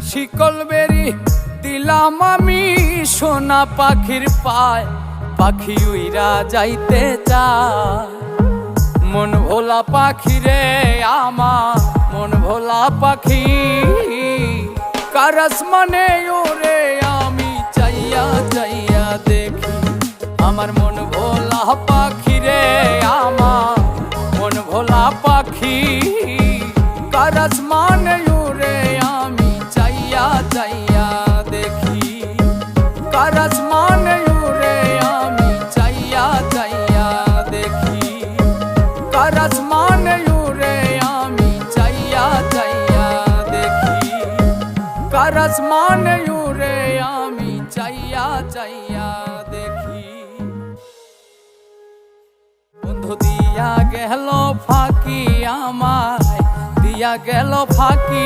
শিকল বেরি দিলাম আমি সোনা পাখির পায়, পাখি উইরা যাইতে চায়। মন ভোলা পাখি রে আমার, মন ভোলা পাখি, কার আসমানে ওরে আমি চাইয়া চাইয়া দেখি। আমার মন ভোলা পাখি রে আমার, মন ভোলা পাখি, কার আসমানে ওরে আমি চাইয়া চাইয়া দেখি। কার আসমানে ওরে আমি চাইয়া চাইয়া দেখি। কার আসমানে ওরে আমি চাইয়া চাইয়া দেখি। কার আসমানে ওরে আমি চাইয়া চাইয়া দেখি। বন্ধু দিয়া গেল ফাঁকি আমায়, দিয়া গেল ফাঁকি।